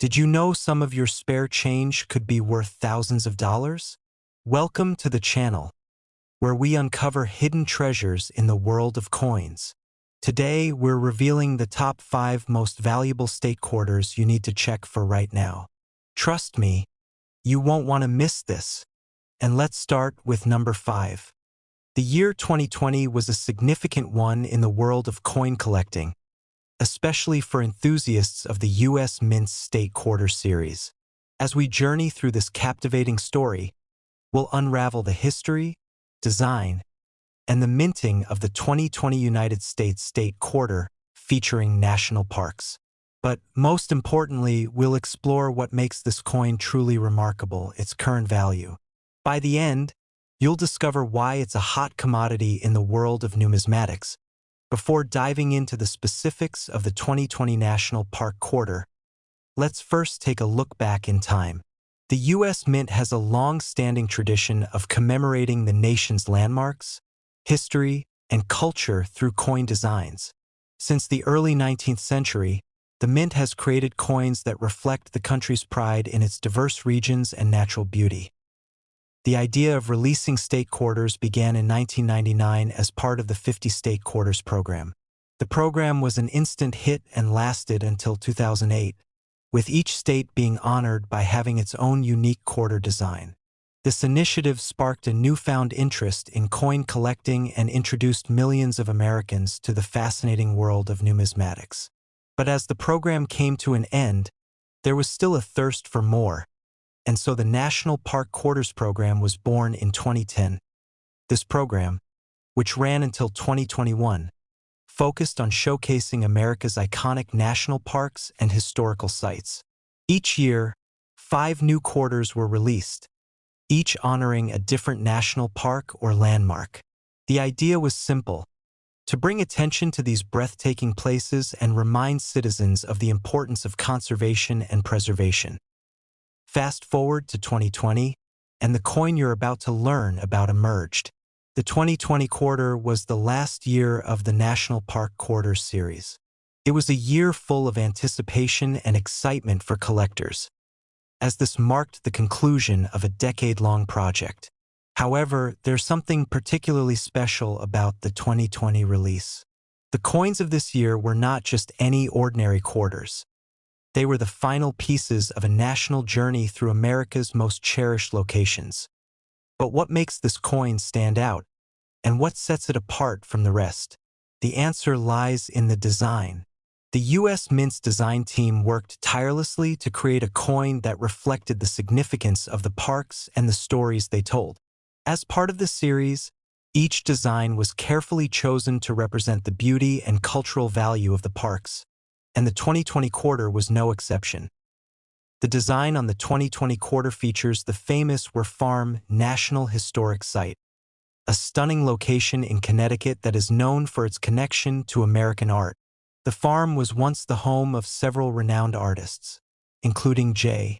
Did you know some of your spare change could be worth thousands of dollars? Welcome to the channel, where we uncover hidden treasures in the world of coins. Today, we're revealing the top 5 most valuable state quarters you need to check for right now. Trust me, you won't want to miss this. And let's start with number 5. The year 2020 was a significant one in the world of coin collecting, especially for enthusiasts of the U.S. Mint's State Quarter series. As we journey through this captivating story, we'll unravel the history, design, and the minting of the 2020 United States State Quarter featuring national parks. But most importantly, we'll explore what makes this coin truly remarkable, its current value. By the end, you'll discover why it's a hot commodity in the world of numismatics. Before diving into the specifics of the 2020 National Park Quarter, let's first take a look back in time. The U.S. Mint has a long-standing tradition of commemorating the nation's landmarks, history, and culture through coin designs. Since the early 19th century, the Mint has created coins that reflect the country's pride in its diverse regions and natural beauty. The idea of releasing state quarters began in 1999 as part of the 50 State Quarters program. The program was an instant hit and lasted until 2008, with each state being honored by having its own unique quarter design. This initiative sparked a newfound interest in coin collecting and introduced millions of Americans to the fascinating world of numismatics. But as the program came to an end, there was still a thirst for more, and so the National Park Quarters program was born in 2010. This program, which ran until 2021, focused on showcasing America's iconic national parks and historical sites. Each year, 5 new quarters were released, each honoring a different national park or landmark. The idea was simple: to bring attention to these breathtaking places and remind citizens of the importance of conservation and preservation. Fast forward to 2020, and the coin you're about to learn about emerged. The 2020 quarter was the last year of the National Park Quarters series. It was a year full of anticipation and excitement for collectors, as this marked the conclusion of a decade-long project. However, there's something particularly special about the 2020 release. The coins of this year were not just any ordinary quarters. They were the final pieces of a national journey through America's most cherished locations. But what makes this coin stand out, and what sets it apart from the rest? The answer lies in the design. The U.S. Mint's design team worked tirelessly to create a coin that reflected the significance of the parks and the stories they told. As part of the series, each design was carefully chosen to represent the beauty and cultural value of the parks, and the 2020 quarter was no exception. The design on the 2020 quarter features the famous War Farm National Historic Site, a stunning location in Connecticut that is known for its connection to American art. The farm was once the home of several renowned artists, including J.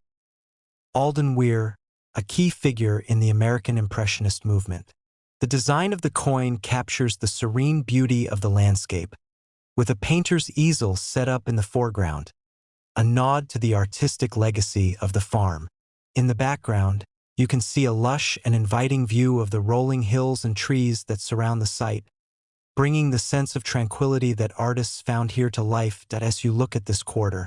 Alden Weir, a key figure in the American Impressionist movement. The design of the coin captures the serene beauty of the landscape, with a painter's easel set up in the foreground, a nod to the artistic legacy of the farm. In the background, you can see a lush and inviting view of the rolling hills and trees that surround the site, bringing the sense of tranquility that artists found here to life. As you look at this quarter,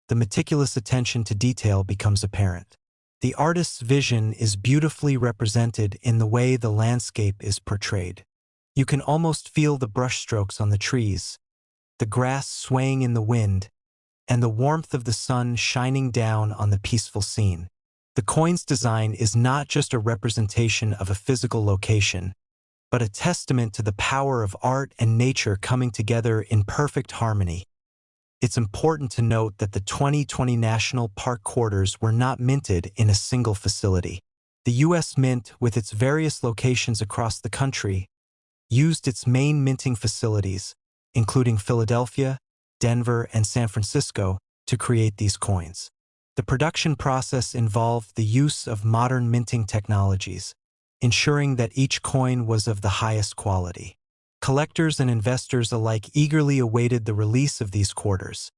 the meticulous attention to detail becomes apparent. The artist's vision is beautifully represented in the way the landscape is portrayed. You can almost feel the brushstrokes on the trees, the grass swaying in the wind, and the warmth of the sun shining down on the peaceful scene. The coin's design is not just a representation of a physical location, but a testament to the power of art and nature coming together in perfect harmony. It's important to note that the 2020 National Park Quarters were not minted in a single facility. The U.S. Mint, with its various locations across the country, used its main minting facilities, including Philadelphia, Denver, and San Francisco, to create these coins. The production process involved the use of modern minting technologies, ensuring that each coin was of the highest quality. Collectors and investors alike eagerly awaited the release of these quarters,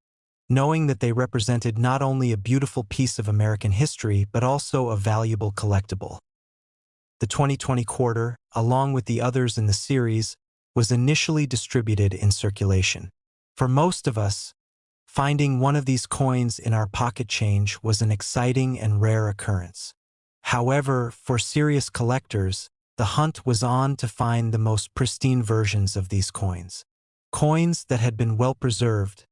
knowing that they represented not only a beautiful piece of American history but also a valuable collectible. The 2020 quarter, along with the others in the series, was initially distributed in circulation. For most of us, finding one of these coins in our pocket change was an exciting and rare occurrence. However, for serious collectors, the hunt was on to find the most pristine versions of these coins. Coins that had been well preserved,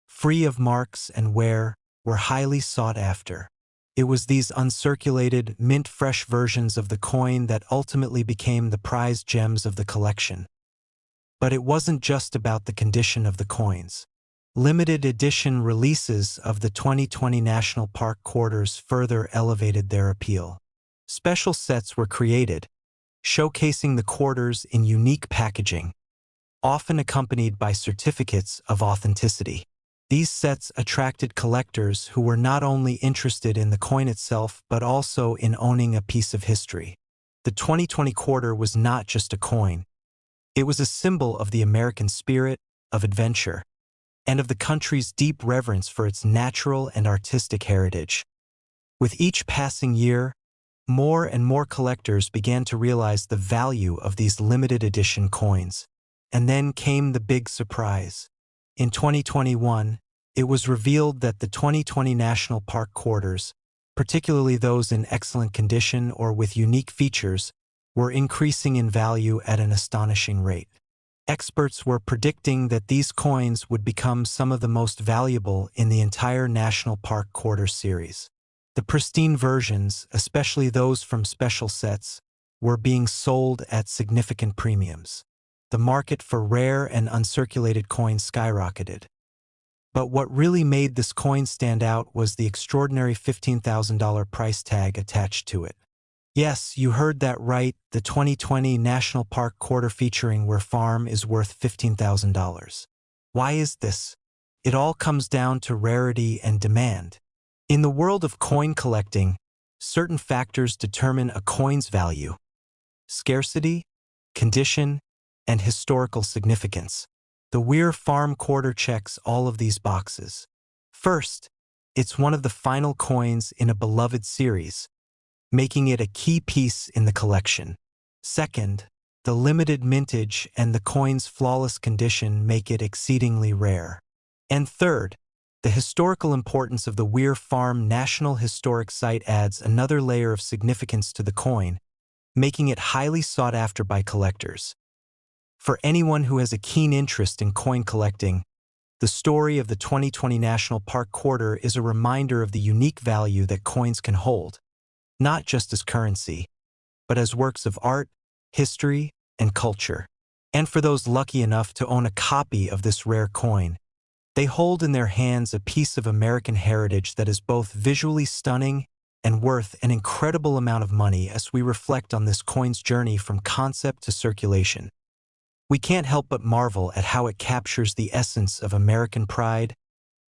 free of marks and wear, were highly sought after. It was these uncirculated, mint-fresh versions of the coin that ultimately became the prized gems of the collection. But it wasn't just about the condition of the coins. Limited edition releases of the 2020 National Park quarters further elevated their appeal. Special sets were created, showcasing the quarters in unique packaging, often accompanied by certificates of authenticity. These sets attracted collectors who were not only interested in the coin itself but also in owning a piece of history. The 2020 quarter was not just a coin. It was a symbol of the American spirit, of adventure, and of the country's deep reverence for its natural and artistic heritage. With each passing year, more and more collectors began to realize the value of these limited edition coins. And then came the big surprise. In 2021, it was revealed that the 2020 National Park quarters, particularly those in excellent condition or with unique features, were increasing in value at an astonishing rate. Experts were predicting that these coins would become some of the most valuable in the entire National Park quarter series. The pristine versions, especially those from special sets, were being sold at significant premiums. The market for rare and uncirculated coins skyrocketed. But what really made this coin stand out was the extraordinary $15,000 price tag attached to it. Yes, you heard that right, the 2020 National Park quarter featuring Where Farm is worth $15,000. Why is this? It all comes down to rarity and demand. In the world of coin collecting, certain factors determine a coin's value: scarcity, condition, and historical significance. The Weir Farm quarter checks all of these boxes. First, it's one of the final coins in a beloved series, making it a key piece in the collection. Second, the limited mintage and the coin's flawless condition make it exceedingly rare. And third, the historical importance of the Weir Farm National Historic Site adds another layer of significance to the coin, making it highly sought after by collectors. For anyone who has a keen interest in coin collecting, the story of the 2020 National Park quarter is a reminder of the unique value that coins can hold, not just as currency, but as works of art, history, and culture. And for those lucky enough to own a copy of this rare coin, they hold in their hands a piece of American heritage that is both visually stunning and worth an incredible amount of money as we reflect on this coin's journey from concept to circulation. We can't help but marvel at how it captures the essence of American pride,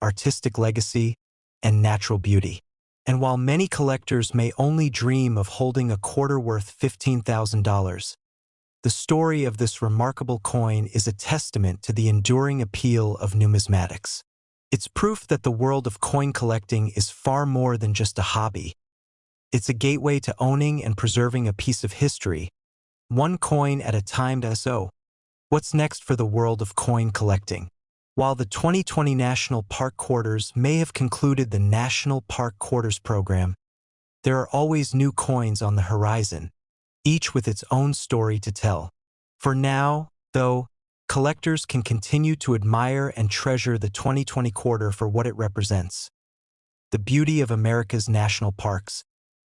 artistic legacy, and natural beauty. And while many collectors may only dream of holding a quarter worth $15,000, the story of this remarkable coin is a testament to the enduring appeal of numismatics. It's proof that the world of coin collecting is far more than just a hobby. It's a gateway to owning and preserving a piece of history, one coin at a time. So, what's next for the world of coin collecting? While the 2020 National Park quarters may have concluded the National Park quarters program, there are always new coins on the horizon, each with its own story to tell. For now, though, collectors can continue to admire and treasure the 2020 quarter for what it represents: the beauty of America's national parks,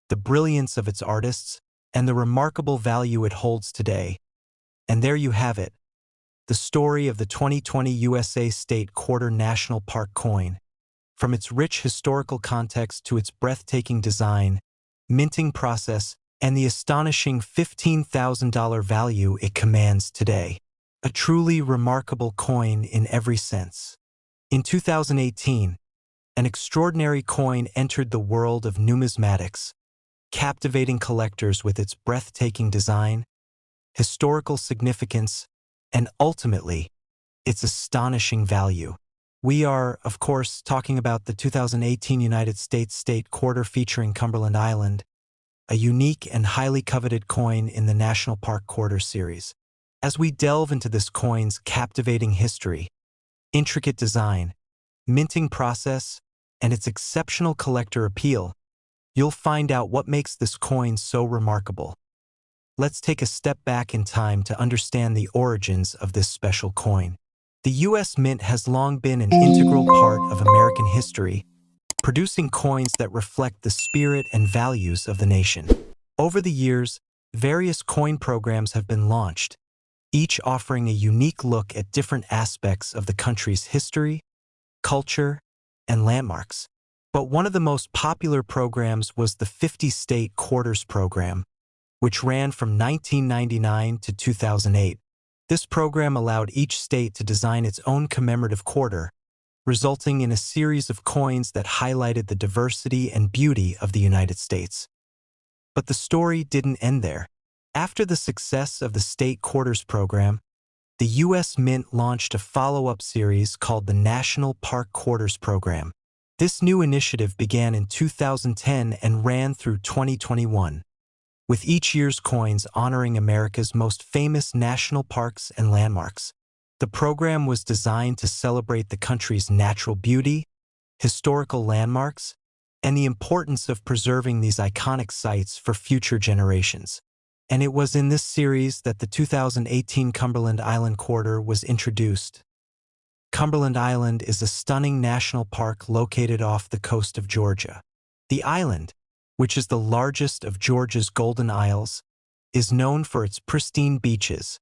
the brilliance of its artists, and the remarkable value it holds today. And there you have it, the story of the 2020 USA State Quarter National Park coin. From its rich historical context to its breathtaking design, minting process, and the astonishing $15,000 value it commands today. A truly remarkable coin in every sense. In 2018, an extraordinary coin entered the world of numismatics, captivating collectors with its breathtaking design, historical significance, and ultimately, its astonishing value. We are, of course, talking about the 2018 United States State Quarter featuring Cumberland Island, a unique and highly coveted coin in the National Park Quarter series. As we delve into this coin's captivating history, intricate design, minting process, and its exceptional collector appeal, you'll find out what makes this coin so remarkable. Let's take a step back in time to understand the origins of this special coin. The U.S. Mint has long been an integral part of American history, producing coins that reflect the spirit and values of the nation. Over the years, various coin programs have been launched, each offering a unique look at different aspects of the country's history, culture, and landmarks. But one of the most popular programs was the 50-State Quarters program, which ran from 1999 to 2008. This program allowed each state to design its own commemorative quarter, resulting in a series of coins that highlighted the diversity and beauty of the United States. But the story didn't end there. After the success of the State Quarters program, the U.S. Mint launched a follow-up series called the National Park Quarters program. This new initiative began in 2010 and ran through 2021, with each year's coins honoring America's most famous national parks and landmarks. The program was designed to celebrate the country's natural beauty, historical landmarks, and the importance of preserving these iconic sites for future generations. And it was in this series that the 2018 Cumberland Island Quarter was introduced. Cumberland Island is a stunning national park located off the coast of Georgia. The island, which is the largest of Georgia's Golden Isles, is known for its pristine beaches,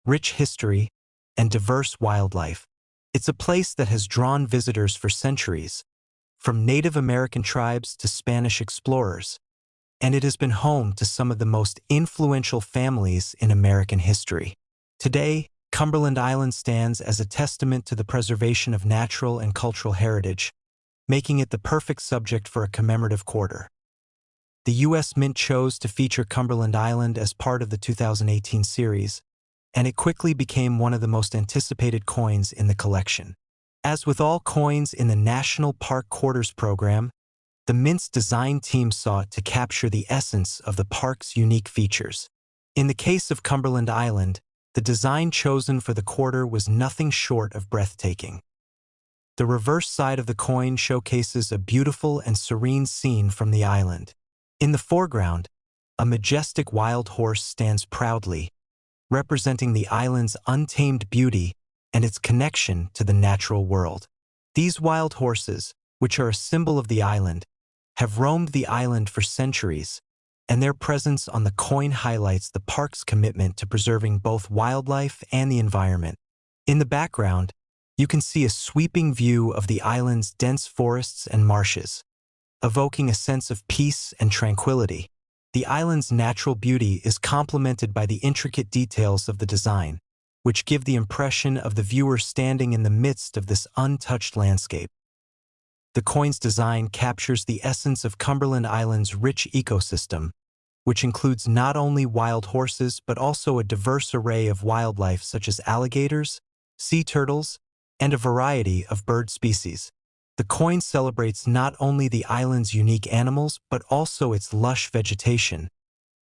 rich history, and diverse wildlife. It's a place that has drawn visitors for centuries, from Native American tribes to Spanish explorers, and it has been home to some of the most influential families in American history. Today, Cumberland Island stands as a testament to the preservation of natural and cultural heritage, making it the perfect subject for a commemorative quarter. The U.S. Mint chose to feature Cumberland Island as part of the 2018 series, and it quickly became one of the most anticipated coins in the collection. As with all coins in the National Park Quarters program, the Mint's design team sought to capture the essence of the park's unique features. In the case of Cumberland Island, the design chosen for the quarter was nothing short of breathtaking. The reverse side of the coin showcases a beautiful and serene scene from the island. In the foreground, a majestic wild horse stands proudly, representing the island's untamed beauty and its connection to the natural world. These wild horses, which are a symbol of the island, have roamed the island for centuries, and their presence on the coin highlights the park's commitment to preserving both wildlife and the environment. In the background, you can see a sweeping view of the island's dense forests and marshes, evoking a sense of peace and tranquility. The island's natural beauty is complemented by the intricate details of the design, which give the impression of the viewer standing in the midst of this untouched landscape. The coin's design captures the essence of Cumberland Island's rich ecosystem, which includes not only wild horses but also a diverse array of wildlife such as alligators, sea turtles, and a variety of bird species. The coin celebrates not only the island's unique animals but also its lush vegetation,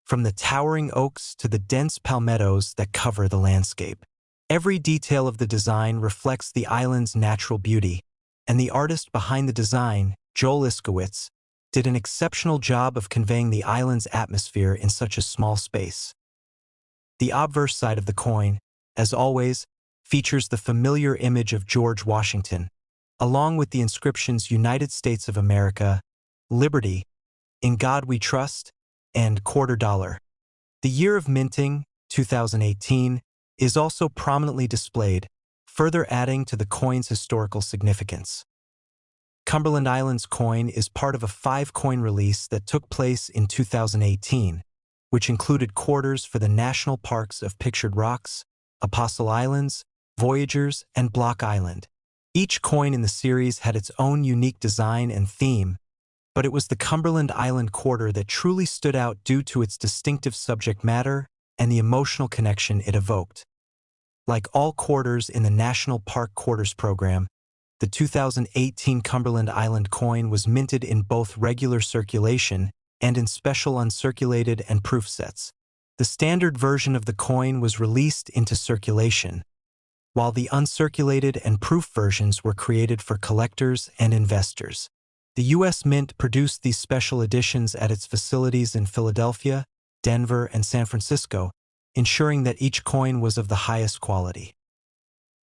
from the towering oaks to the dense palmettos that cover the landscape. Every detail of the design reflects the island's natural beauty, and the artist behind the design, Joel Iskowitz, did an exceptional job of conveying the island's atmosphere in such a small space. The obverse side of the coin, as always, features the familiar image of George Washington, along with the inscriptions United States of America, Liberty, In God We Trust, and Quarter Dollar. The year of minting, 2018, is also prominently displayed, further adding to the coin's historical significance. Cumberland Island's coin is part of a 5-coin release that took place in 2018, which included quarters for the national parks of Pictured Rocks, Apostle Islands, Voyagers, and Block Island. Each coin in the series had its own unique design and theme, but it was the Cumberland Island quarter that truly stood out due to its distinctive subject matter and the emotional connection it evoked. Like all quarters in the National Park Quarters program, the 2018 Cumberland Island coin was minted in both regular circulation and in special uncirculated and proof sets. The standard version of the coin was released into circulation, while the uncirculated and proof versions were created for collectors and investors. The U.S. Mint produced these special editions at its facilities in Philadelphia, Denver, and San Francisco, ensuring that each coin was of the highest quality.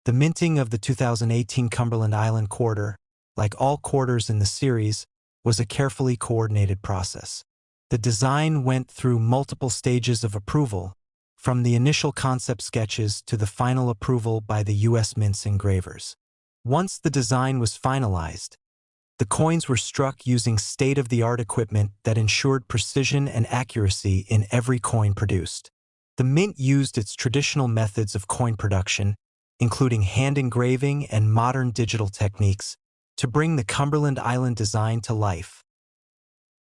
The minting of the 2018 Cumberland Island quarter, like all quarters in the series, was a carefully coordinated process. The design went through multiple stages of approval, from the initial concept sketches to the final approval by the U.S. Mint's engravers. Once the design was finalized, the coins were struck using state-of-the-art equipment that ensured precision and accuracy in every coin produced. The Mint used its traditional methods of coin production, including hand engraving and modern digital techniques, to bring the Cumberland Island design to life.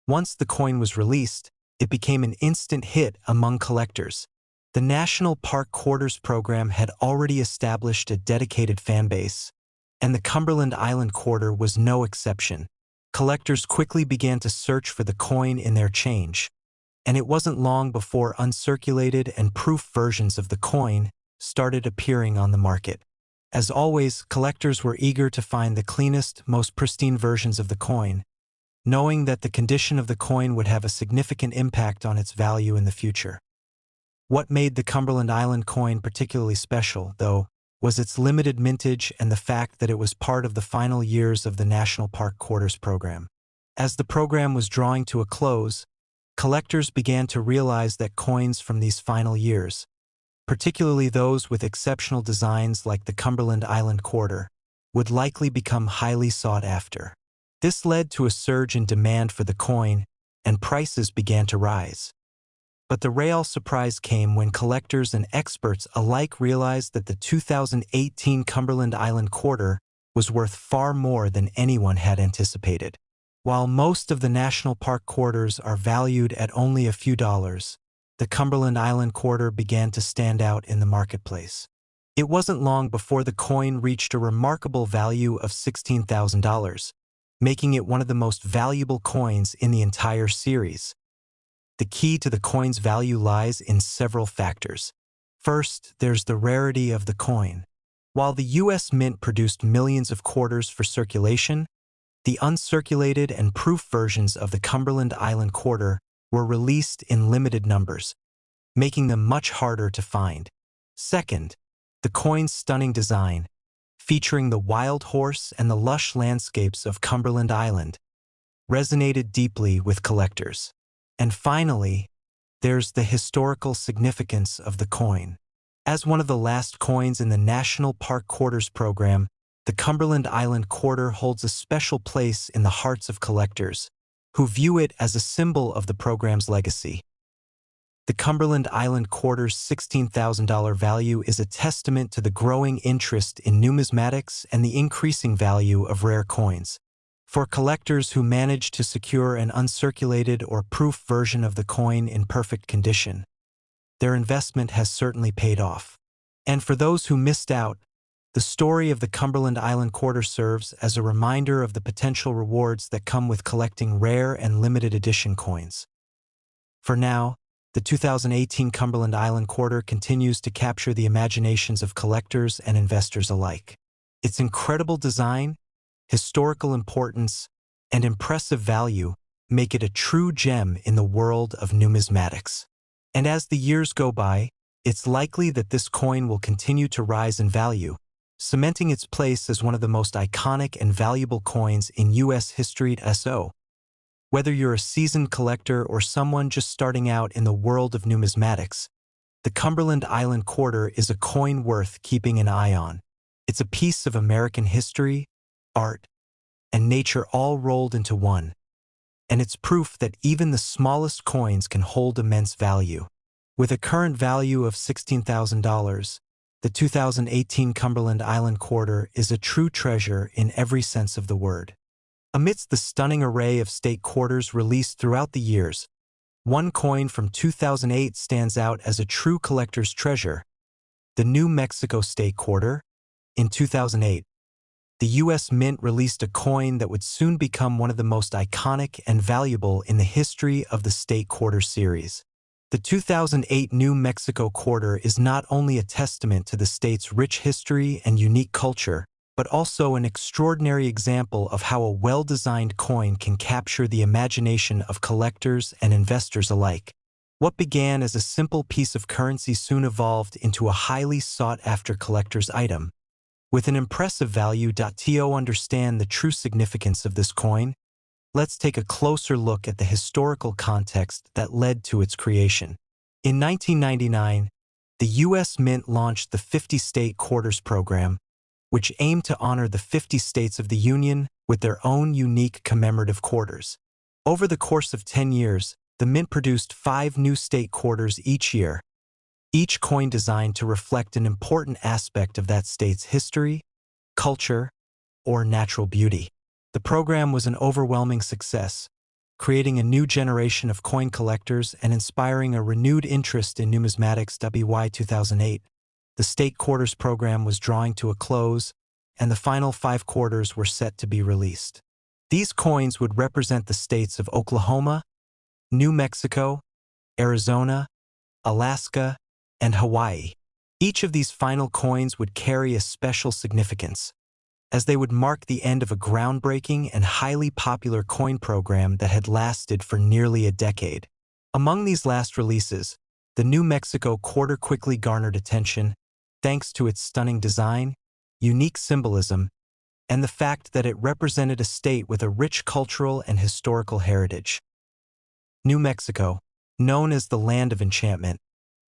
Once the coin was released, it became an instant hit among collectors. The National Park Quarters program had already established a dedicated fan base, and the Cumberland Island quarter was no exception. Collectors quickly began to search for the coin in their change, and it wasn't long before uncirculated and proof versions of the coin started appearing on the market. As always, collectors were eager to find the cleanest, most pristine versions of the coin, knowing that the condition of the coin would have a significant impact on its value in the future. What made the Cumberland Island coin particularly special, though, was its limited mintage and the fact that it was part of the final years of the National Park Quarters program. As the program was drawing to a close, collectors began to realize that coins from these final years, particularly those with exceptional designs like the Cumberland Island quarter, would likely become highly sought after. This led to a surge in demand for the coin, and prices began to rise. But the real surprise came when collectors and experts alike realized that the 2018 Cumberland Island quarter was worth far more than anyone had anticipated. While most of the national park quarters are valued at only a few dollars, the Cumberland Island quarter began to stand out in the marketplace. It wasn't long before the coin reached a remarkable value of $16,000, making it one of the most valuable coins in the entire series. The key to the coin's value lies in several factors. First, there's the rarity of the coin. While the U.S. Mint produced millions of quarters for circulation, the uncirculated and proof versions of the Cumberland Island quarter were released in limited numbers, making them much harder to find. Second, the coin's stunning design, featuring the wild horse and the lush landscapes of Cumberland Island, resonated deeply with collectors. And finally, there's the historical significance of the coin. As one of the last coins in the National Park Quarters program, the Cumberland Island quarter holds a special place in the hearts of collectors, who view it as a symbol of the program's legacy. The Cumberland Island quarter's $16,000 value is a testament to the growing interest in numismatics and the increasing value of rare coins. For collectors who manage to secure an uncirculated or proof version of the coin in perfect condition, their investment has certainly paid off. And for those who missed out, the story of the Cumberland Island quarter serves as a reminder of the potential rewards that come with collecting rare and limited edition coins. For now, the 2018 Cumberland Island quarter continues to capture the imaginations of collectors and investors alike. Its incredible design, historical importance, and impressive value make it a true gem in the world of numismatics. And as the years go by, it's likely that this coin will continue to rise in value, cementing its place as one of the most iconic and valuable coins in U.S. history. So, whether you're a seasoned collector or someone just starting out in the world of numismatics, the Cumberland Island quarter is a coin worth keeping an eye on. It's a piece of American history, art, and nature all rolled into one, and it's proof that even the smallest coins can hold immense value. With a current value of $16,000, the 2018 Cumberland Island quarter is a true treasure in every sense of the word. Amidst the stunning array of state quarters released throughout the years, one coin from 2008 stands out as a true collector's treasure: the New Mexico State quarter. In 2008, the U.S. Mint released a coin that would soon become one of the most iconic and valuable in the history of the state quarter series. The 2008 New Mexico quarter is not only a testament to the state's rich history and unique culture, but also an extraordinary example of how a well-designed coin can capture the imagination of collectors and investors alike. What began as a simple piece of currency soon evolved into a highly sought-after collector's item. With an impressive value. To understand the true significance of this coin, let's take a closer look at the historical context that led to its creation. In 1999, the U.S. Mint launched the 50-state quarters program, which aimed to honor the 50 states of the Union with their own unique commemorative quarters. Over the course of 10 years, the Mint produced 5 new state quarters each year, each coin designed to reflect an important aspect of that state's history, culture, or natural beauty. The program was an overwhelming success, creating a new generation of coin collectors and inspiring a renewed interest in numismatics. By 2008, the state quarters program was drawing to a close, and the final 5 quarters were set to be released. These coins would represent the states of Oklahoma, New Mexico, Arizona, Alaska, and Hawaii. Each of these final coins would carry a special significance, as they would mark the end of a groundbreaking and highly popular coin program that had lasted for nearly a decade. Among these last releases, the New Mexico quarter quickly garnered attention, thanks to its stunning design, unique symbolism, and the fact that it represented a state with a rich cultural and historical heritage. New Mexico, known as the Land of Enchantment,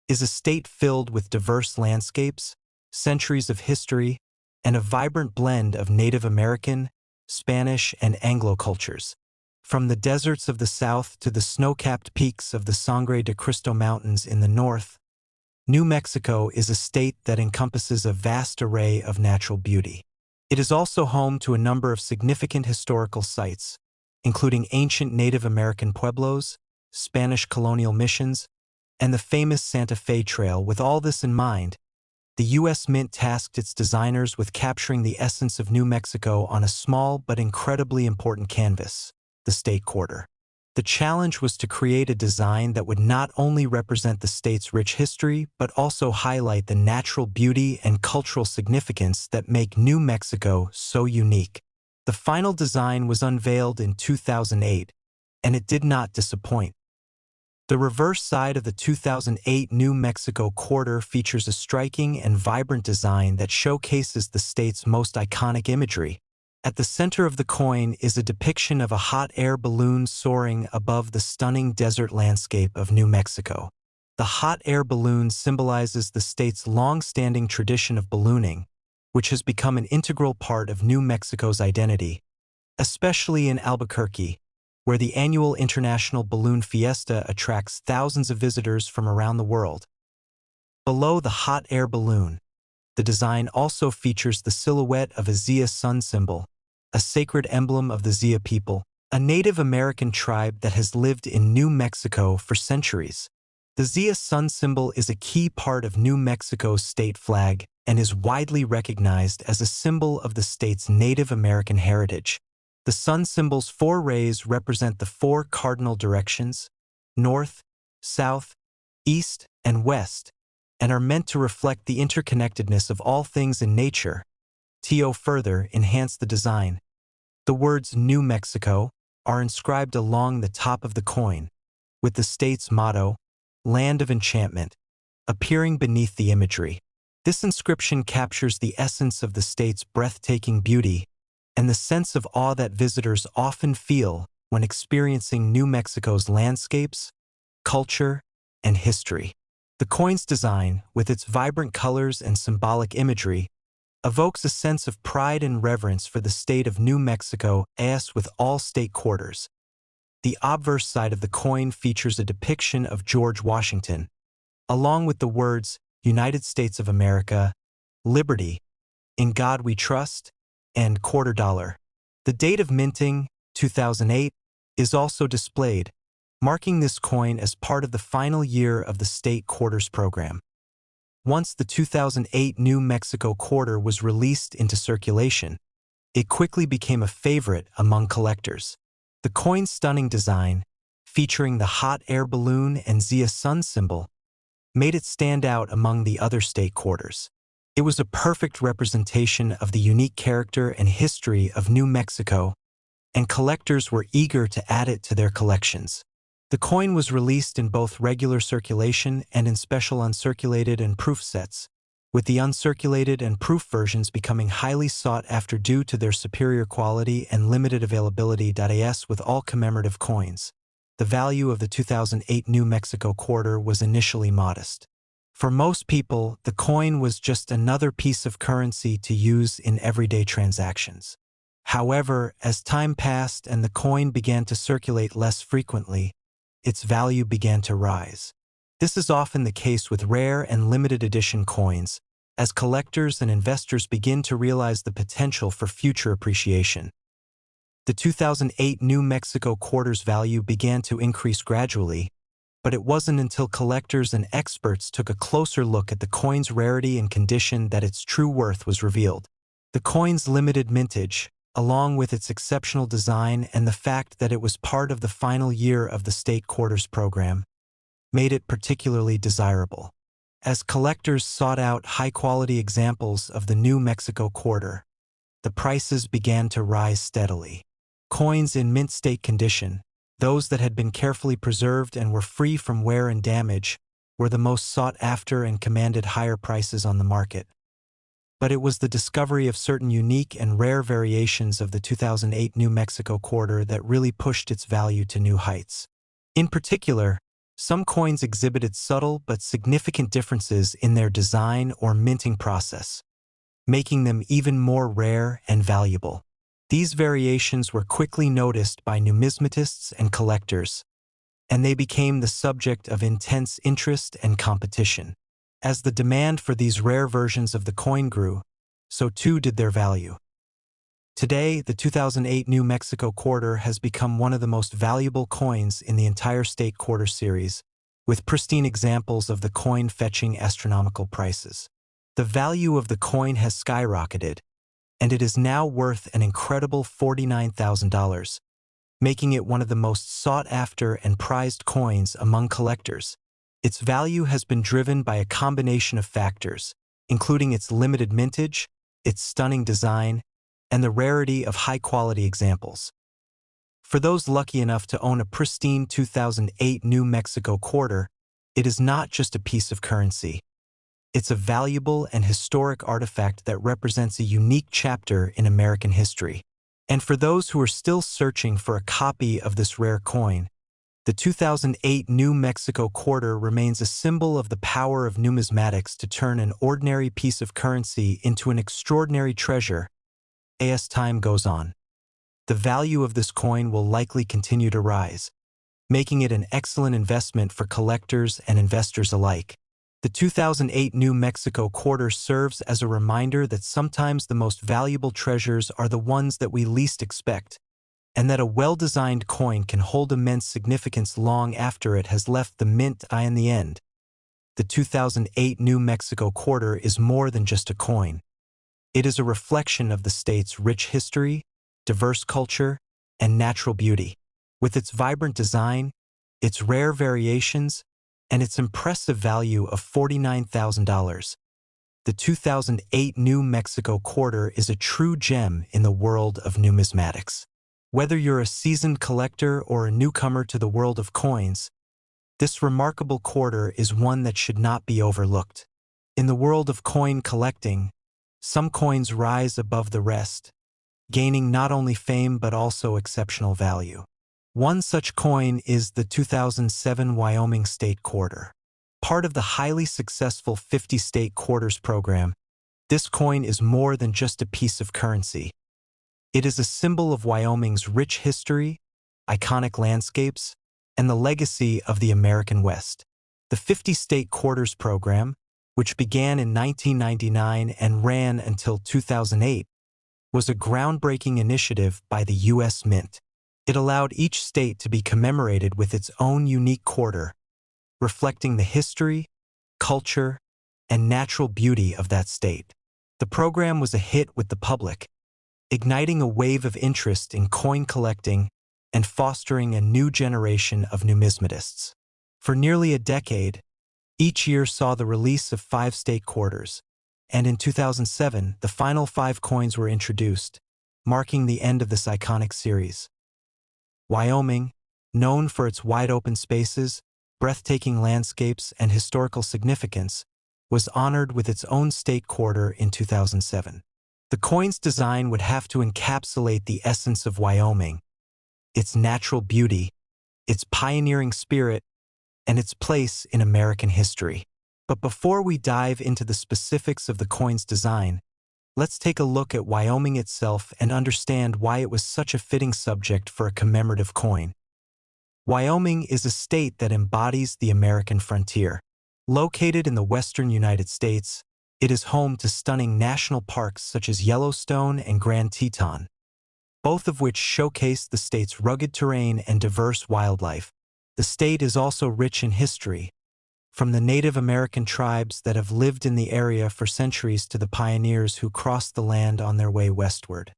is a state filled with diverse landscapes, centuries of history, and a vibrant blend of Native American, Spanish, and Anglo cultures. From the deserts of the south to the snow-capped peaks of the Sangre de Cristo Mountains in the north, New Mexico is a state that encompasses a vast array of natural beauty. It is also home to a number of significant historical sites, including ancient Native American pueblos, Spanish colonial missions, and the famous Santa Fe Trail. With all this in mind, the U.S. Mint tasked its designers with capturing the essence of New Mexico on a small but incredibly important canvas, the state quarter. The challenge was to create a design that would not only represent the state's rich history, but also highlight the natural beauty and cultural significance that make New Mexico so unique. The final design was unveiled in 2008, and it did not disappoint. The reverse side of the 2008 New Mexico quarter features a striking and vibrant design that showcases the state's most iconic imagery. At the center of the coin is a depiction of a hot air balloon soaring above the stunning desert landscape of New Mexico. The hot air balloon symbolizes the state's long-standing tradition of ballooning, which has become an integral part of New Mexico's identity, especially in Albuquerque, where the annual International Balloon Fiesta attracts thousands of visitors from around the world. Below the hot air balloon, the design also features the silhouette of a Zia sun symbol, a sacred emblem of the Zia people, a Native American tribe that has lived in New Mexico for centuries. The Zia sun symbol is a key part of New Mexico's state flag and is widely recognized as a symbol of the state's Native American heritage. The sun symbol's 4 rays represent the 4 cardinal directions, north, south, east, and west, and are meant to reflect the interconnectedness of all things in nature. To further enhance the design, the words New Mexico are inscribed along the top of the coin, with the state's motto, Land of Enchantment, appearing beneath the imagery. This inscription captures the essence of the state's breathtaking beauty and the sense of awe that visitors often feel when experiencing New Mexico's landscapes, culture, and history. The coin's design, with its vibrant colors and symbolic imagery, evokes a sense of pride and reverence for the state of New Mexico, as with all state quarters. The obverse side of the coin features a depiction of George Washington, along with the words United States of America, Liberty, In God We Trust, and $quarter. The date of minting, 2008, is also displayed, marking this coin as part of the final year of the state quarters program. Once the 2008 New Mexico quarter was released into circulation, It quickly became a favorite among collectors. The coin's stunning design, featuring the hot air balloon and Zia sun symbol, made it stand out among the other state quarters. It was a perfect representation of the unique character and history of New Mexico, and collectors were eager to add it to their collections. The coin was released in both regular circulation and in special uncirculated and proof sets, with the uncirculated and proof versions becoming highly sought after due to their superior quality and limited availability. As with all commemorative coins, the value of the 2008 New Mexico quarter was initially modest. For most people, the coin was just another piece of currency to use in everyday transactions. However, as time passed and the coin began to circulate less frequently, its value began to rise. This is often the case with rare and limited edition coins, as collectors and investors begin to realize the potential for future appreciation. The 2008 New Mexico quarter's value began to increase gradually, but it wasn't until collectors and experts took a closer look at the coin's rarity and condition that its true worth was revealed. The coin's limited mintage, along with its exceptional design and the fact that it was part of the final year of the state quarters program, made it particularly desirable. As collectors sought out high-quality examples of the New Mexico quarter, the prices began to rise steadily. Coins in mint state condition, those that had been carefully preserved and were free from wear and damage, were the most sought after and commanded higher prices on the market. But it was the discovery of certain unique and rare variations of the 2008 New Mexico quarter that really pushed its value to new heights. In particular, some coins exhibited subtle but significant differences in their design or minting process, making them even more rare and valuable. These variations were quickly noticed by numismatists and collectors, and they became the subject of intense interest and competition. As the demand for these rare versions of the coin grew, so too did their value. Today, the 2008 New Mexico quarter has become one of the most valuable coins in the entire state quarter series, with pristine examples of the coin fetching astronomical prices. The value of the coin has skyrocketed, and it is now worth an incredible $49,000, making it one of the most sought-after and prized coins among collectors. Its value has been driven by a combination of factors, including its limited mintage, its stunning design, and the rarity of high-quality examples. For those lucky enough to own a pristine 2008 New Mexico quarter, it is not just a piece of currency. It's a valuable and historic artifact that represents a unique chapter in American history. And for those who are still searching for a copy of this rare coin, the 2008 New Mexico quarter remains a symbol of the power of numismatics to turn an ordinary piece of currency into an extraordinary treasure as time goes on. The value of this coin will likely continue to rise, making it an excellent investment for collectors and investors alike. The 2008 New Mexico quarter serves as a reminder that sometimes the most valuable treasures are the ones that we least expect, and that a well-designed coin can hold immense significance long after it has left the mint. In the end, the 2008 New Mexico quarter is more than just a coin. It is a reflection of the state's rich history, diverse culture, and natural beauty. With its vibrant design, its rare variations, and its impressive value of $49,000, the 2008 New Mexico quarter is a true gem in the world of numismatics. Whether you're a seasoned collector or a newcomer to the world of coins, this remarkable quarter is one that should not be overlooked. In the world of coin collecting, some coins rise above the rest, gaining not only fame but also exceptional value. One such coin is the 2007 Wyoming State Quarter. Part of the highly successful 50 State Quarters program, this coin is more than just a piece of currency. It is a symbol of Wyoming's rich history, iconic landscapes, and the legacy of the American West. The 50 State Quarters program, which began in 1999 and ran until 2008, was a groundbreaking initiative by the U.S. Mint. It allowed each state to be commemorated with its own unique quarter, reflecting the history, culture, and natural beauty of that state. The program was a hit with the public, igniting a wave of interest in coin collecting and fostering a new generation of numismatists. For nearly a decade, each year saw the release of 5 state quarters, and in 2007, the final 5 coins were introduced, marking the end of this iconic series. Wyoming, known for its wide-open spaces, breathtaking landscapes, and historical significance, was honored with its own state quarter in 2007. The coin's design would have to encapsulate the essence of Wyoming, its natural beauty, its pioneering spirit, and its place in American history. But before we dive into the specifics of the coin's design, let's take a look at Wyoming itself and understand why it was such a fitting subject for a commemorative coin. Wyoming is a state that embodies the American frontier. Located in the western United States, it is home to stunning national parks such as Yellowstone and Grand Teton, both of which showcase the state's rugged terrain and diverse wildlife. The state is also rich in history, from the Native American tribes that have lived in the area for centuries to the pioneers who crossed the land on their way westward.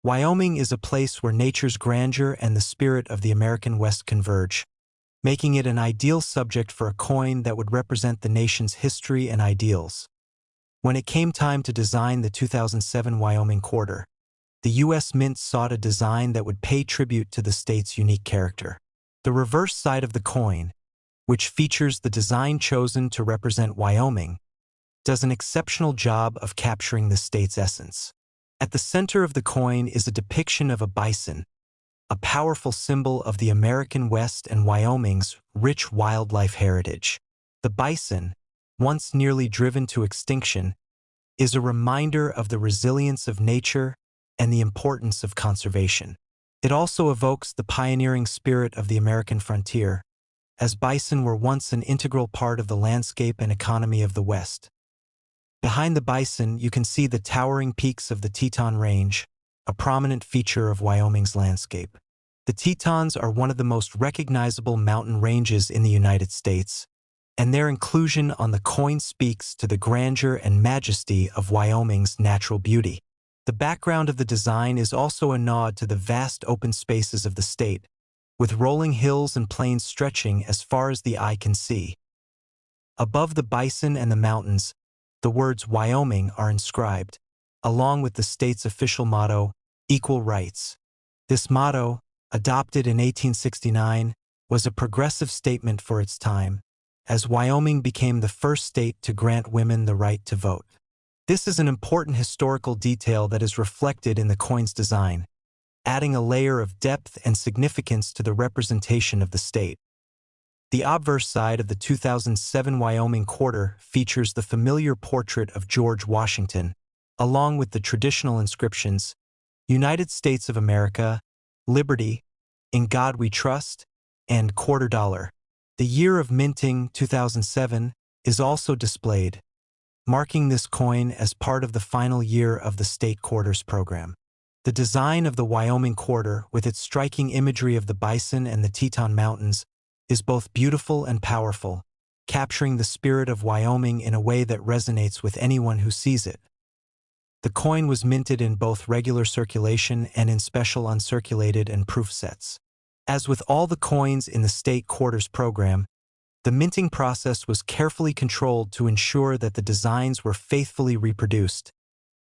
Wyoming is a place where nature's grandeur and the spirit of the American West converge, making it an ideal subject for a coin that would represent the nation's history and ideals. When it came time to design the 2007 Wyoming quarter, the U.S. Mint sought a design that would pay tribute to the state's unique character. The reverse side of the coin, which features the design chosen to represent Wyoming, does an exceptional job of capturing the state's essence. At the center of the coin is a depiction of a bison, a powerful symbol of the American West and Wyoming's rich wildlife heritage. The bison, once nearly driven to extinction, is a reminder of the resilience of nature and the importance of conservation. It also evokes the pioneering spirit of the American frontier, as bison were once an integral part of the landscape and economy of the West. Behind the bison, you can see the towering peaks of the Teton Range, a prominent feature of Wyoming's landscape. The Tetons are one of the most recognizable mountain ranges in the United States, and their inclusion on the coin speaks to the grandeur and majesty of Wyoming's natural beauty. The background of the design is also a nod to the vast open spaces of the state, with rolling hills and plains stretching as far as the eye can see. Above the bison and the mountains, the words Wyoming are inscribed, along with the state's official motto, Equal Rights. This motto, adopted in 1869, was a progressive statement for its time, as Wyoming became the first state to grant women the right to vote. This is an important historical detail that is reflected in the coin's design, adding a layer of depth and significance to the representation of the state. The obverse side of the 2007 Wyoming quarter features the familiar portrait of George Washington, along with the traditional inscriptions, United States of America, Liberty, In God We Trust, and Quarter Dollar. The year of minting, 2007, is also displayed, marking this coin as part of the final year of the state quarters program. The design of the Wyoming quarter, with its striking imagery of the bison and the Teton Mountains, is both beautiful and powerful, capturing the spirit of Wyoming in a way that resonates with anyone who sees it. The coin was minted in both regular circulation and in special uncirculated and proof sets. As with all the coins in the state quarters program, the minting process was carefully controlled to ensure that the designs were faithfully reproduced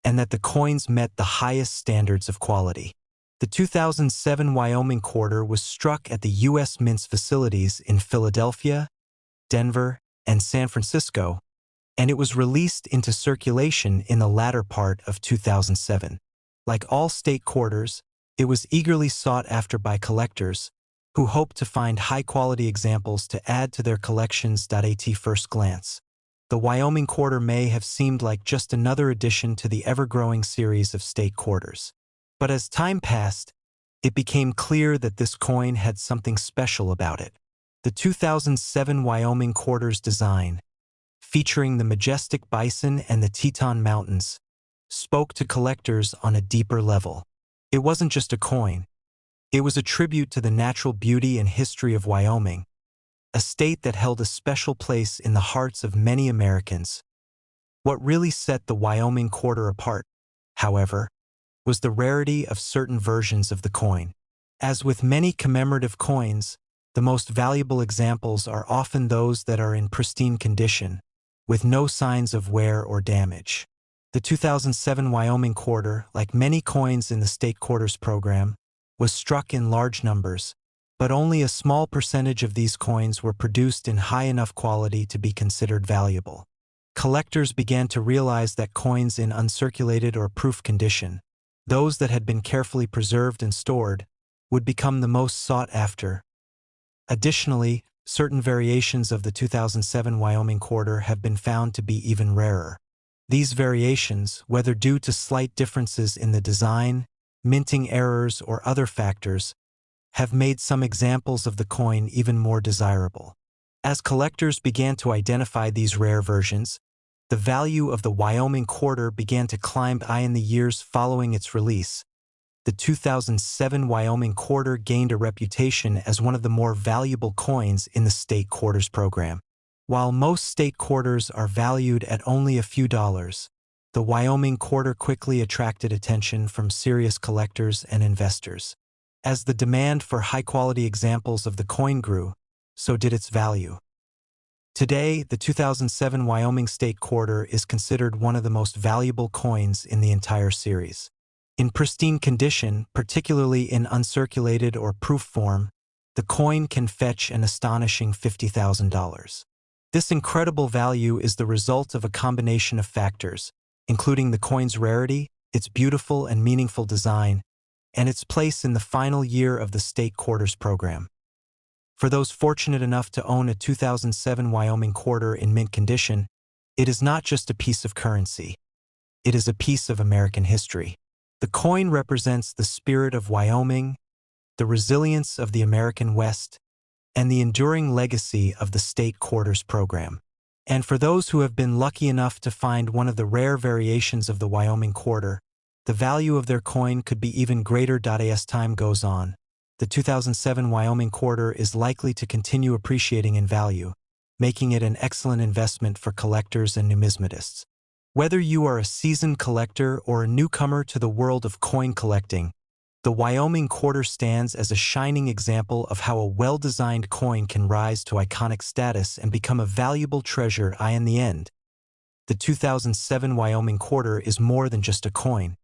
and that the coins met the highest standards of quality. The 2007 Wyoming quarter was struck at the U.S. Mint's facilities in Philadelphia, Denver, and San Francisco, and it was released into circulation in the latter part of 2007. Like all state quarters, it was eagerly sought after by collectors, who hoped to find high-quality examples to add to their collections. At first glance, the Wyoming quarter may have seemed like just another addition to the ever-growing series of state quarters. But as time passed, it became clear that this coin had something special about it. The 2007 Wyoming quarter's design, featuring the majestic bison and the Teton Mountains, spoke to collectors on a deeper level. It wasn't just a coin. It was a tribute to the natural beauty and history of Wyoming, a state that held a special place in the hearts of many Americans. What really set the Wyoming quarter apart, however, was the rarity of certain versions of the coin. As with many commemorative coins, the most valuable examples are often those that are in pristine condition, with no signs of wear or damage. The 2007 Wyoming quarter, like many coins in the state quarters program, was struck in large numbers, but only a small percentage of these coins were produced in high enough quality to be considered valuable. Collectors began to realize that coins in uncirculated or proof condition, those that had been carefully preserved and stored, would become the most sought after. Additionally, certain variations of the 2007 Wyoming quarter have been found to be even rarer. These variations, whether due to slight differences in the design, minting errors, or other factors, have made some examples of the coin even more desirable. As collectors began to identify these rare versions, the value of the Wyoming quarter began to climb high in the years following its release. The 2007 Wyoming quarter gained a reputation as one of the more valuable coins in the state quarters program. While most state quarters are valued at only a few dollars, the Wyoming quarter quickly attracted attention from serious collectors and investors. As the demand for high-quality examples of the coin grew, so did its value. Today, the 2007 Wyoming state quarter is considered one of the most valuable coins in the entire series. In pristine condition, particularly in uncirculated or proof form, the coin can fetch an astonishing $50,000. This incredible value is the result of a combination of factors, including the coin's rarity, its beautiful and meaningful design, and its place in the final year of the state quarters program. For those fortunate enough to own a 2007 Wyoming quarter in mint condition, it is not just a piece of currency. It is a piece of American history. The coin represents the spirit of Wyoming, the resilience of the American West, and the enduring legacy of the state quarters program. And for those who have been lucky enough to find one of the rare variations of the Wyoming quarter, the value of their coin could be even greater. As time goes on, the 2007 Wyoming quarter is likely to continue appreciating in value, making it an excellent investment for collectors and numismatists. Whether you are a seasoned collector or a newcomer to the world of coin collecting, the Wyoming quarter stands as a shining example of how a well-designed coin can rise to iconic status and become a valuable treasure. In the end, the 2007 Wyoming quarter is more than just a coin.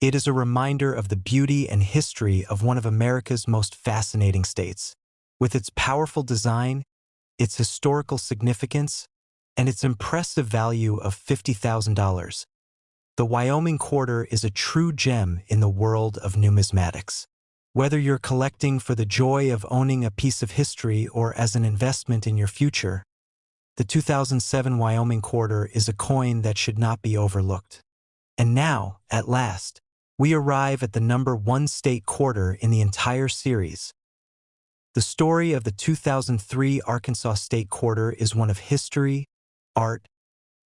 It is a reminder of the beauty and history of one of America's most fascinating states. With its powerful design, its historical significance, and its impressive value of $50,000, the Wyoming quarter is a true gem in the world of numismatics. Whether you're collecting for the joy of owning a piece of history or as an investment in your future, the 2007 Wyoming quarter is a coin that should not be overlooked. And now, at last, we arrive at the number one state quarter in the entire series. The story of the 2003 Arkansas state quarter is one of history, art,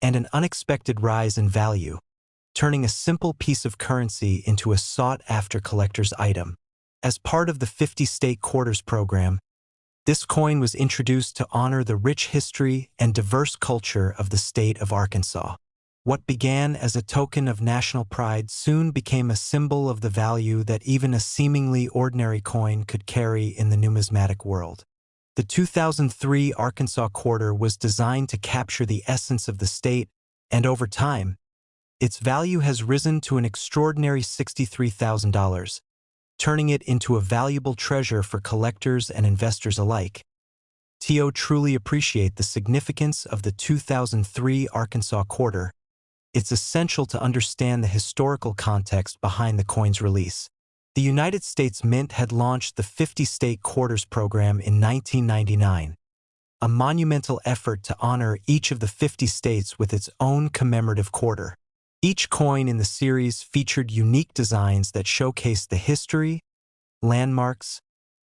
and an unexpected rise in value, turning a simple piece of currency into a sought-after collector's item. As part of the 50 state quarters program, this coin was introduced to honor the rich history and diverse culture of the state of Arkansas. What began as a token of national pride soon became a symbol of the value that even a seemingly ordinary coin could carry in the numismatic world. The 2003 Arkansas quarter was designed to capture the essence of the state, and over time, its value has risen to an extraordinary $63,000, turning it into a valuable treasure for collectors and investors alike. To truly appreciate the significance of the 2003 Arkansas quarter, it's essential to understand the historical context behind the coin's release. The United States Mint had launched the 50 state quarters program in 1999, a monumental effort to honor each of the 50 states with its own commemorative quarter. Each coin in the series featured unique designs that showcased the history, landmarks,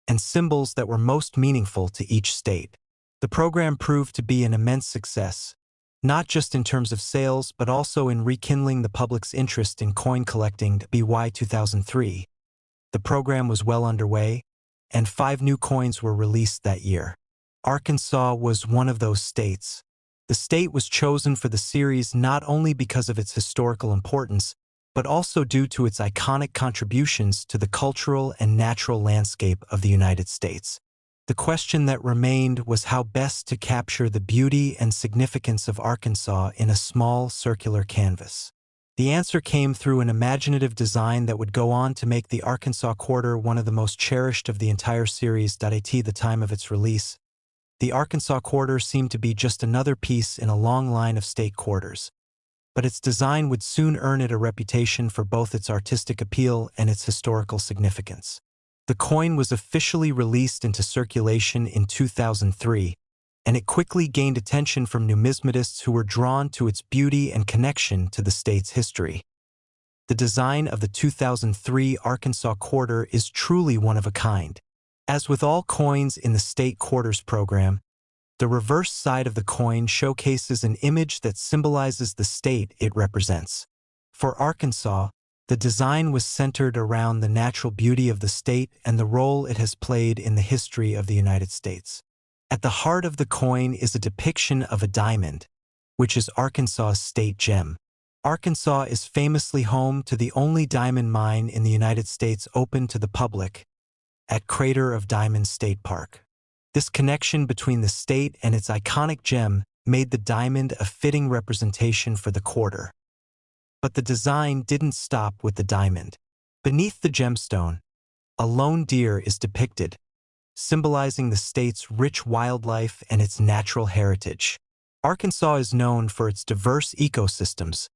and symbols that were most meaningful to each state. The program proved to be an immense success, not just in terms of sales but also in rekindling the public's interest in coin collecting. By 2003, the program was well underway, and 5 new coins were released that year. Arkansas was one of those states. The state was chosen for the series not only because of its historical importance, but also due to its iconic contributions to the cultural and natural landscape of the United States. The question that remained was how best to capture the beauty and significance of Arkansas in a small circular canvas. The answer came through an imaginative design that would go on to make the Arkansas Quarter one of the most cherished of the entire series. At the time of its release, the Arkansas Quarter seemed to be just another piece in a long line of state quarters, but its design would soon earn it a reputation for both its artistic appeal and its historical significance. The coin was officially released into circulation in 2003, and it quickly gained attention from numismatists who were drawn to its beauty and connection to the state's history. The design of the 2003 Arkansas Quarter is truly one of a kind. As with all coins in the state quarters program, the reverse side of the coin showcases an image that symbolizes the state it represents. For Arkansas, the design was centered around the natural beauty of the state and the role it has played in the history of the United States. At the heart of the coin is a depiction of a diamond, which is Arkansas's state gem. Arkansas is famously home to the only diamond mine in the United States open to the public, at Crater of Diamonds State Park. This connection between the state and its iconic gem made the diamond a fitting representation for the quarter. But the design didn't stop with the diamond. Beneath the gemstone, a lone deer is depicted, symbolizing the state's rich wildlife and its natural heritage. Arkansas is known for its diverse ecosystems,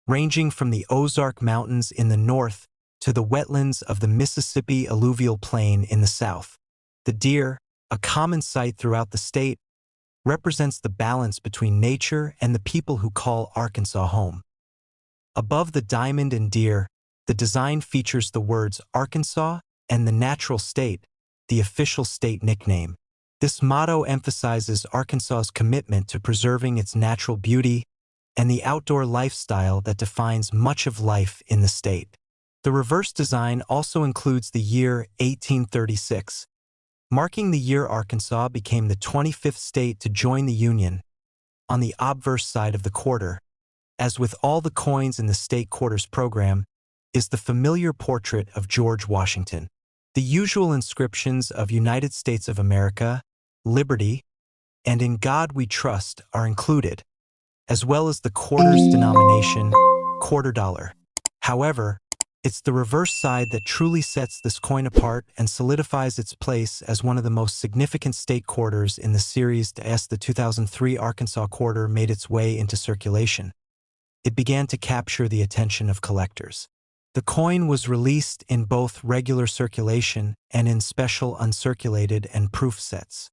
ranging from the Ozark Mountains in the north to the wetlands of the Mississippi alluvial plain in the south. The deer, a common sight throughout the state, represents the balance between nature and the people who call Arkansas home. Above the diamond and deer, the design features the words Arkansas and the natural state, the official state nickname. This motto emphasizes Arkansas's commitment to preserving its natural beauty and the outdoor lifestyle that defines much of life in the state. The reverse design also includes the year 1836, marking the year Arkansas became the 25th state to join the Union. On the obverse side of the quarter, as with all the coins in the state quarters program, is the familiar portrait of George Washington. The usual inscriptions of United States of America, Liberty, and In God We Trust are included, as well as the quarter's denomination, quarter dollar. However, it's the reverse side that truly sets this coin apart and solidifies its place as one of the most significant state quarters in the series. As the 2003 Arkansas Quarter made its way into circulation, it began to capture the attention of collectors. The coin was released in both regular circulation and in special uncirculated and proof sets.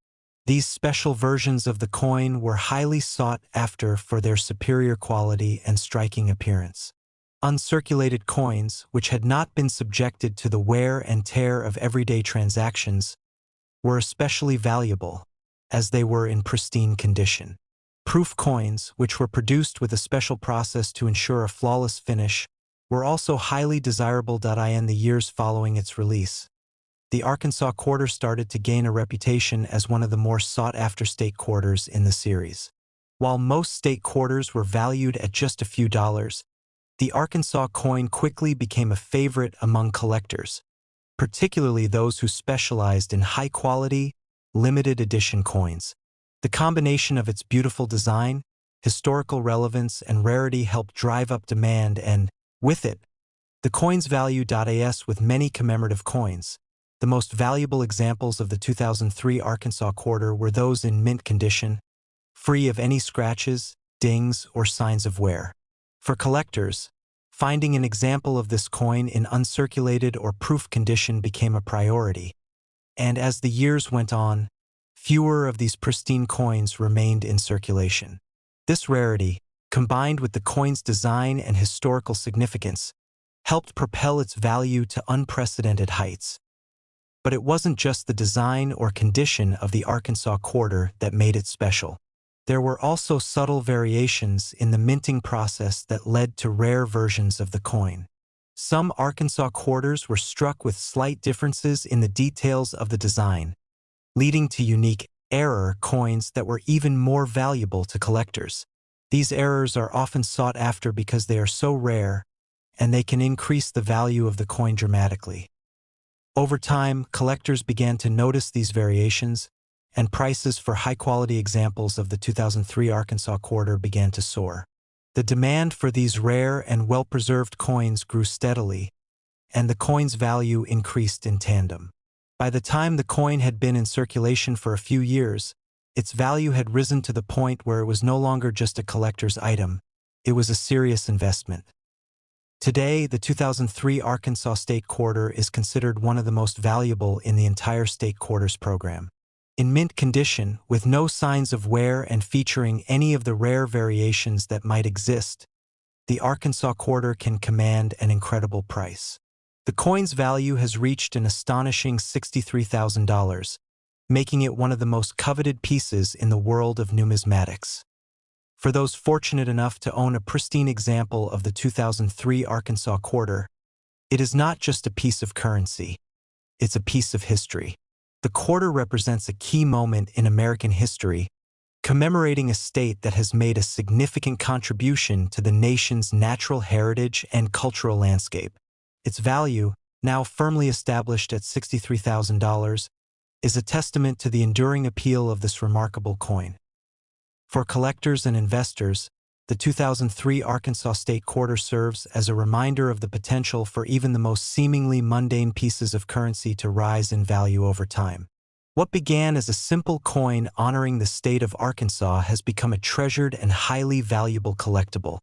These special versions of the coin were highly sought after for their superior quality and striking appearance. Uncirculated coins, which had not been subjected to the wear and tear of everyday transactions, were especially valuable, as they were in pristine condition. Proof coins, which were produced with a special process to ensure a flawless finish, were also highly desirable. In the years following its release, the Arkansas Quarter started to gain a reputation as one of the more sought-after state quarters in the series. While most state quarters were valued at just a few dollars, the Arkansas coin quickly became a favorite among collectors, particularly those who specialized in high-quality, limited edition coins. The combination of its beautiful design, historical relevance, and rarity helped drive up demand and, with it, the coin's value. As with many commemorative coins, the most valuable examples of the 2003 Arkansas Quarter were those in mint condition, free of any scratches, dings, or signs of wear. For collectors, finding an example of this coin in uncirculated or proof condition became a priority, and as the years went on, fewer of these pristine coins remained in circulation. This rarity, combined with the coin's design and historical significance, helped propel its value to unprecedented heights. But it wasn't just the design or condition of the Arkansas Quarter that made it special. There were also subtle variations in the minting process that led to rare versions of the coin. Some Arkansas quarters were struck with slight differences in the details of the design, leading to unique error coins that were even more valuable to collectors. These errors are often sought after because they are so rare and they can increase the value of the coin dramatically. Over time, collectors began to notice these variations, and prices for high-quality examples of the 2003 Arkansas quarter began to soar. The demand for these rare and well-preserved coins grew steadily, and the coin's value increased in tandem. By the time the coin had been in circulation for a few years, its value had risen to the point where it was no longer just a collector's item, it was a serious investment. Today, the 2003 Arkansas State Quarter is considered one of the most valuable in the entire State Quarters program. In mint condition, with no signs of wear and featuring any of the rare variations that might exist, the Arkansas Quarter can command an incredible price. The coin's value has reached an astonishing $63,000, making it one of the most coveted pieces in the world of numismatics. For those fortunate enough to own a pristine example of the 2003 Arkansas Quarter, it is not just a piece of currency, it's a piece of history. The quarter represents a key moment in American history, commemorating a state that has made a significant contribution to the nation's natural heritage and cultural landscape. Its value, now firmly established at $63,000, is a testament to the enduring appeal of this remarkable coin. For collectors and investors, the 2003 Arkansas State Quarter serves as a reminder of the potential for even the most seemingly mundane pieces of currency to rise in value over time. What began as a simple coin honoring the state of Arkansas has become a treasured and highly valuable collectible,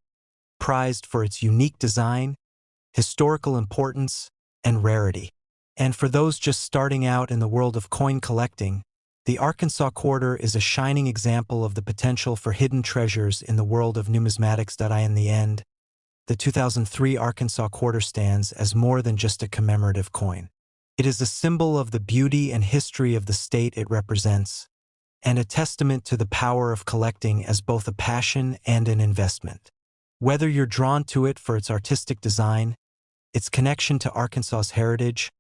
prized for its unique design, historical importance, and rarity. And for those just starting out in the world of coin collecting, the Arkansas Quarter is a shining example of the potential for hidden treasures in the world of numismatics. In the end, the 2003 Arkansas Quarter stands as more than just a commemorative coin. It is a symbol of the beauty and history of the state it represents, and a testament to the power of collecting as both a passion and an investment. Whether you're drawn to it for its artistic design, its connection to Arkansas's heritage,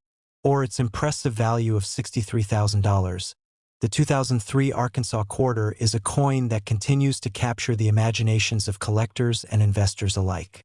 or its impressive value of $63,000, the 2003 Arkansas Quarter is a coin that continues to capture the imaginations of collectors and investors alike.